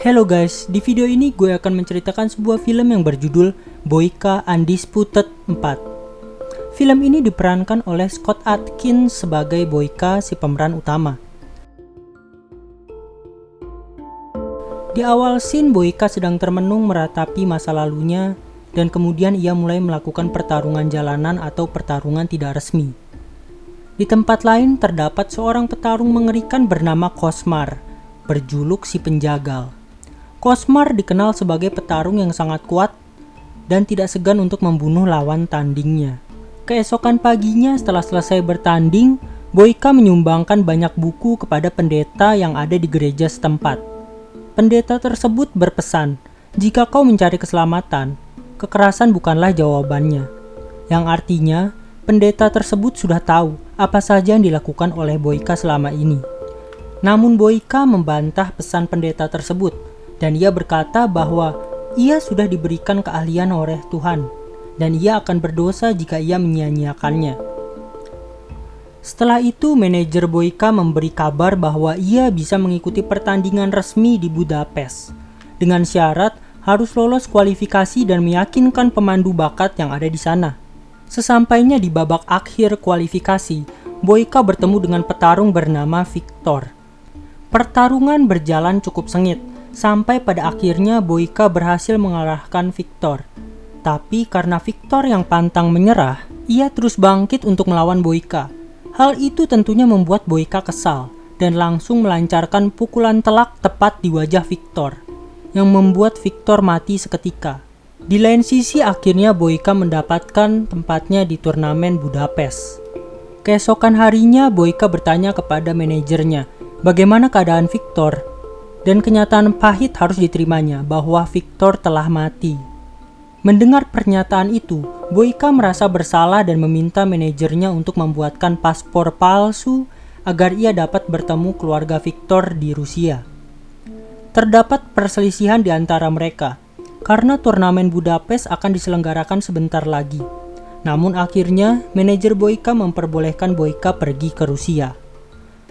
Hello guys, di video ini gue akan menceritakan sebuah film yang berjudul Boyka Undisputed 4. Film ini diperankan oleh Scott Adkins sebagai Boyka, si pemeran utama. Di awal scene, Boyka sedang termenung meratapi masa lalunya dan kemudian ia mulai melakukan pertarungan jalanan atau pertarungan tidak resmi. Di tempat lain terdapat seorang petarung mengerikan bernama Cosmar, berjuluk si penjagal. Cosmar dikenal sebagai petarung yang sangat kuat dan tidak segan untuk membunuh lawan tandingnya. Keesokan paginya setelah selesai bertanding, Boyka menyumbangkan banyak buku kepada pendeta yang ada di gereja setempat. Pendeta tersebut berpesan, jika kau mencari keselamatan, kekerasan bukanlah jawabannya. Yang artinya, pendeta tersebut sudah tahu apa saja yang dilakukan oleh Boyka selama ini. Namun Boyka membantah pesan pendeta tersebut, dan ia berkata bahwa ia sudah diberikan keahlian oleh Tuhan dan ia akan berdosa jika ia menyia-nyiakannya. Setelah itu, manajer Boyka memberi kabar bahwa ia bisa mengikuti pertandingan resmi di Budapest dengan syarat harus lolos kualifikasi dan meyakinkan pemandu bakat yang ada di sana. Sesampainya di babak akhir kualifikasi, Boyka bertemu dengan petarung bernama Victor. Pertarungan berjalan cukup sengit, sampai pada akhirnya Boyka berhasil mengalahkan Victor. Tapi karena Victor yang pantang menyerah, ia terus bangkit untuk melawan Boyka. Hal itu tentunya membuat Boyka kesal dan langsung melancarkan pukulan telak tepat di wajah Victor, yang membuat Victor mati seketika. Di lain sisi, akhirnya Boyka mendapatkan tempatnya di turnamen Budapest. Keesokan harinya, Boyka bertanya kepada manajernya, bagaimana keadaan Victor? Dan kenyataan pahit harus diterimanya bahwa Victor telah mati. Mendengar pernyataan itu, Boyka merasa bersalah dan meminta manajernya untuk membuatkan paspor palsu agar ia dapat bertemu keluarga Victor di Rusia. Terdapat perselisihan di antara mereka, karena turnamen Budapest akan diselenggarakan sebentar lagi. Namun akhirnya, manajer Boyka memperbolehkan Boyka pergi ke Rusia.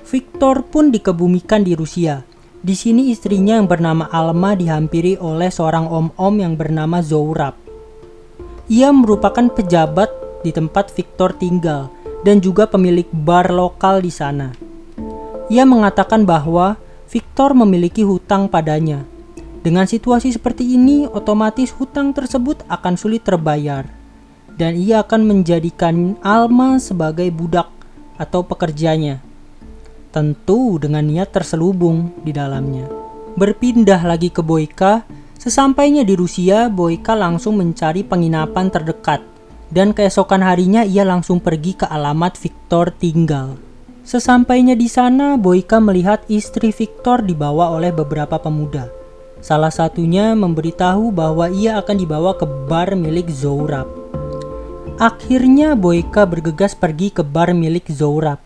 Victor pun dikebumikan di Rusia. Di sini istrinya yang bernama Alma dihampiri oleh seorang om-om yang bernama Zourab. Ia merupakan pejabat di tempat Victor tinggal dan juga pemilik bar lokal di sana. Ia mengatakan bahwa Victor memiliki hutang padanya. Dengan situasi seperti ini, otomatis hutang tersebut akan sulit terbayar dan ia akan menjadikan Alma sebagai budak atau pekerjanya. Tentu dengan niat terselubung di dalamnya. Berpindah lagi ke Boyka, sesampainya di Rusia, Boyka langsung mencari penginapan terdekat dan keesokan harinya ia langsung pergi ke alamat Victor tinggal. Sesampainya di sana, Boyka melihat istri Victor dibawa oleh beberapa pemuda. Salah satunya memberitahu bahwa ia akan dibawa ke bar milik Zourab. Akhirnya Boyka bergegas pergi ke bar milik Zourab.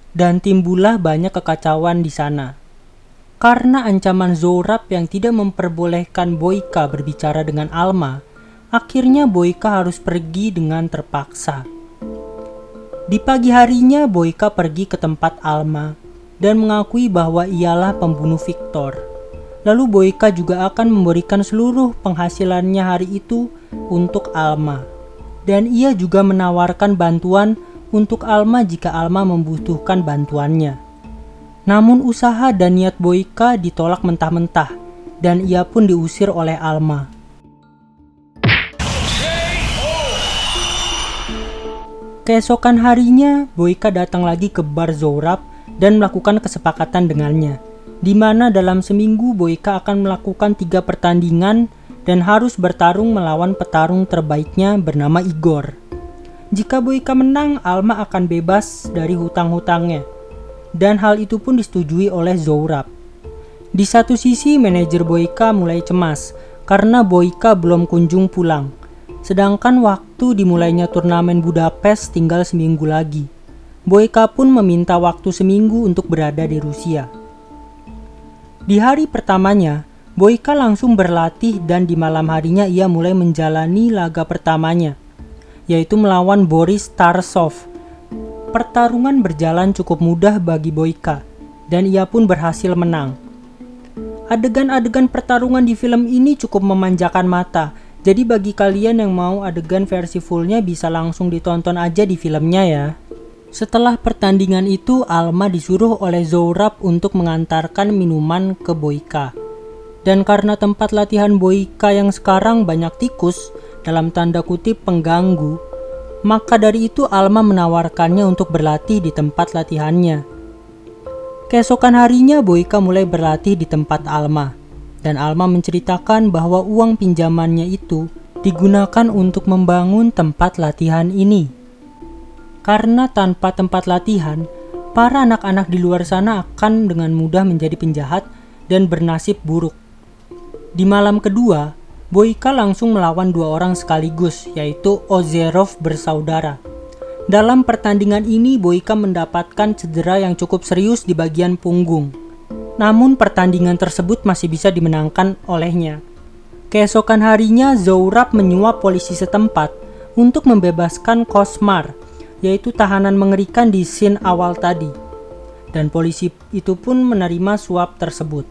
Dan timbullah banyak kekacauan di sana. Karena ancaman Zourab yang tidak memperbolehkan Boyka berbicara dengan Alma, akhirnya Boyka harus pergi dengan terpaksa. Di pagi harinya Boyka pergi ke tempat Alma dan mengakui bahwa ialah pembunuh Victor. Lalu Boyka juga akan memberikan seluruh penghasilannya hari itu untuk Alma. Dan ia juga menawarkan bantuan untuk Alma jika Alma membutuhkan bantuannya. Namun usaha dan niat Boyka ditolak mentah-mentah dan ia pun diusir oleh Alma. Keesokan harinya, Boyka datang lagi ke bar Zourab dan melakukan kesepakatan dengannya, di mana dalam seminggu Boyka akan melakukan 3 pertandingan dan harus bertarung melawan petarung terbaiknya bernama Igor. Jika Boyka menang, Alma akan bebas dari hutang-hutangnya. Dan hal itu pun disetujui oleh Zourab. Di satu sisi, manajer Boyka mulai cemas karena Boyka belum kunjung pulang. Sedangkan waktu dimulainya turnamen Budapest tinggal seminggu lagi. Boyka pun meminta waktu seminggu untuk berada di Rusia. Di hari pertamanya, Boyka langsung berlatih dan di malam harinya ia mulai menjalani laga pertamanya, yaitu melawan Boris Tarasov. Pertarungan berjalan cukup mudah bagi Boyka, dan ia pun berhasil menang. Adegan-adegan pertarungan di film ini cukup memanjakan mata. Jadi bagi kalian yang mau adegan versi fullnya bisa langsung ditonton aja di filmnya ya. Setelah pertandingan itu, Alma disuruh oleh Zohrab untuk mengantarkan minuman ke Boyka. Dan karena tempat latihan Boyka yang sekarang banyak tikus, dalam tanda kutip pengganggu, maka dari itu Alma menawarkannya untuk berlatih di tempat latihannya. Keesokan harinya Boyka mulai berlatih di tempat Alma. Dan Alma menceritakan bahwa uang pinjamannya itu digunakan untuk membangun tempat latihan ini. Karena tanpa tempat latihan, para anak-anak di luar sana akan dengan mudah menjadi penjahat dan bernasib buruk. Di malam kedua, Boyka langsung melawan 2 orang sekaligus, yaitu Ozerov bersaudara. Dalam pertandingan ini, Boyka mendapatkan cedera yang cukup serius di bagian punggung. Namun pertandingan tersebut masih bisa dimenangkan olehnya. Keesokan harinya, Zohrab menyuap polisi setempat untuk membebaskan Kosmar, yaitu tahanan mengerikan di scene awal tadi. Dan polisi itu pun menerima suap tersebut.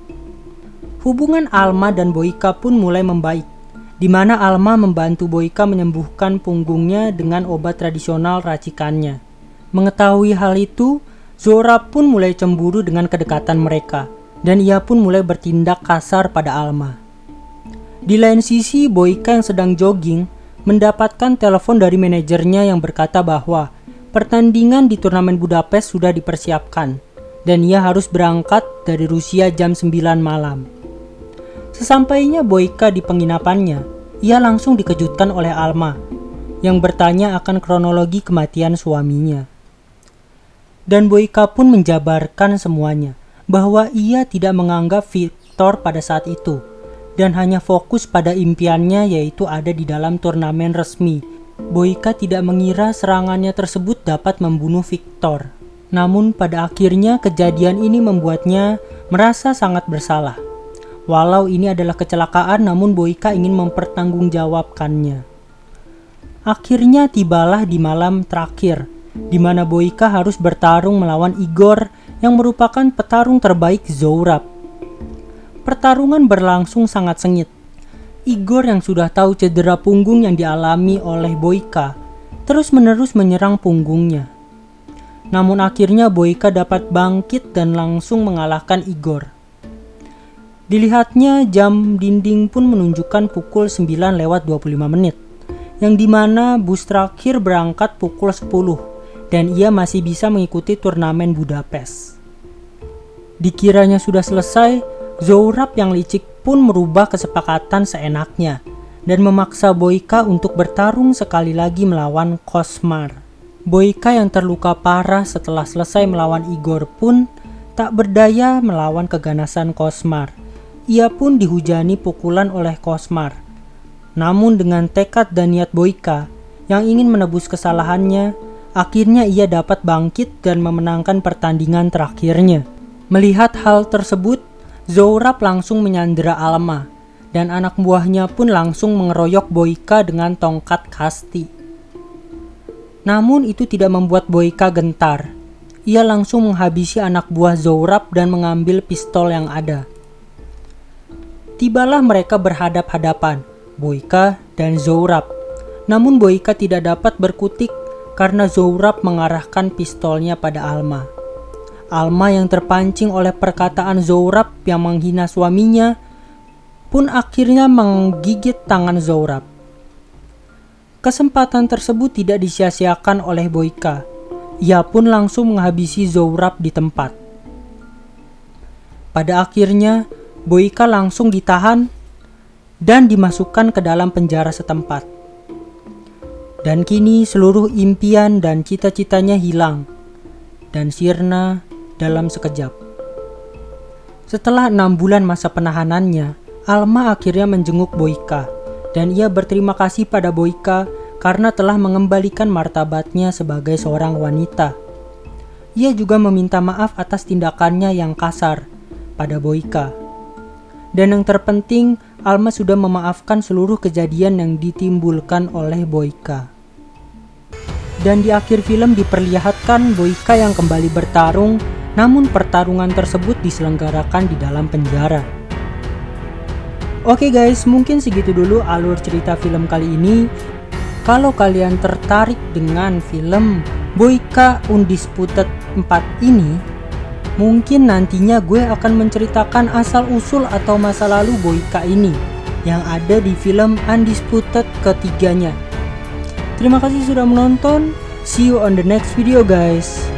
Hubungan Alma dan Boyka pun mulai membaik, di mana Alma membantu Boyka menyembuhkan punggungnya dengan obat tradisional racikannya. Mengetahui hal itu, Zohrab pun mulai cemburu dengan kedekatan mereka, dan ia pun mulai bertindak kasar pada Alma. Di lain sisi, Boyka yang sedang jogging mendapatkan telepon dari manajernya yang berkata bahwa pertandingan di turnamen Budapest sudah dipersiapkan, dan ia harus berangkat dari Rusia jam 9 malam. Sesampainya Boyka di penginapannya, ia langsung dikejutkan oleh Alma, yang bertanya akan kronologi kematian suaminya. Dan Boyka pun menjabarkan semuanya, bahwa ia tidak menganggap Viktor pada saat itu, dan hanya fokus pada impiannya yaitu ada di dalam turnamen resmi. Boyka tidak mengira serangannya tersebut dapat membunuh Viktor. Namun pada akhirnya kejadian ini membuatnya merasa sangat bersalah. Walau ini adalah kecelakaan, namun Boyka ingin mempertanggungjawabkannya. Akhirnya tibalah di malam terakhir, di mana Boyka harus bertarung melawan Igor yang merupakan petarung terbaik Zohrab. Pertarungan berlangsung sangat sengit. Igor yang sudah tahu cedera punggung yang dialami oleh Boyka terus-menerus menyerang punggungnya. Namun akhirnya Boyka dapat bangkit dan langsung mengalahkan Igor. Dilihatnya jam dinding pun menunjukkan pukul 9:25, yang dimana bus terakhir berangkat pukul 10. Dan ia masih bisa mengikuti turnamen Budapest. Dikiranya sudah selesai, Zohrab yang licik pun merubah kesepakatan seenaknya dan memaksa Boyka untuk bertarung sekali lagi melawan Kosmar. Boyka yang terluka parah setelah selesai melawan Igor pun tak berdaya melawan keganasan Kosmar. Ia pun dihujani pukulan oleh Kosmar. Namun dengan tekad dan niat Boyka yang ingin menebus kesalahannya, akhirnya ia dapat bangkit dan memenangkan pertandingan terakhirnya. Melihat hal tersebut, Zohrab langsung menyandera Alma, dan anak buahnya pun langsung mengeroyok Boyka dengan tongkat kasti. Namun itu tidak membuat Boyka gentar. Ia langsung menghabisi anak buah Zohrab dan mengambil pistol yang ada. Tibalah mereka berhadap-hadapan, Boyka dan Zohrab. Namun Boyka tidak dapat berkutik karena Zohrab mengarahkan pistolnya pada Alma. Alma yang terpancing oleh perkataan Zohrab yang menghina suaminya pun akhirnya menggigit tangan Zohrab. Kesempatan tersebut tidak disia-siakan oleh Boyka. Ia pun langsung menghabisi Zohrab di tempat. Pada akhirnya, Boyka langsung ditahan dan dimasukkan ke dalam penjara setempat. Dan kini seluruh impian dan cita-citanya hilang dan sirna dalam sekejap. Setelah 6 bulan masa penahanannya, Alma akhirnya menjenguk Boyka dan ia berterima kasih pada Boyka karena telah mengembalikan martabatnya sebagai seorang wanita. Ia juga meminta maaf atas tindakannya yang kasar pada Boyka. Dan yang terpenting, Alma sudah memaafkan seluruh kejadian yang ditimbulkan oleh Boyka. Dan di akhir film diperlihatkan Boyka yang kembali bertarung, namun pertarungan tersebut diselenggarakan di dalam penjara. Oke guys, mungkin segitu dulu alur cerita film kali ini. Kalau kalian tertarik dengan film Boyka Undisputed 4 ini, mungkin nantinya gue akan menceritakan asal-usul atau masa lalu Boyka ini yang ada di film Undisputed ketiganya. Terima kasih sudah menonton. See you on the next video guys.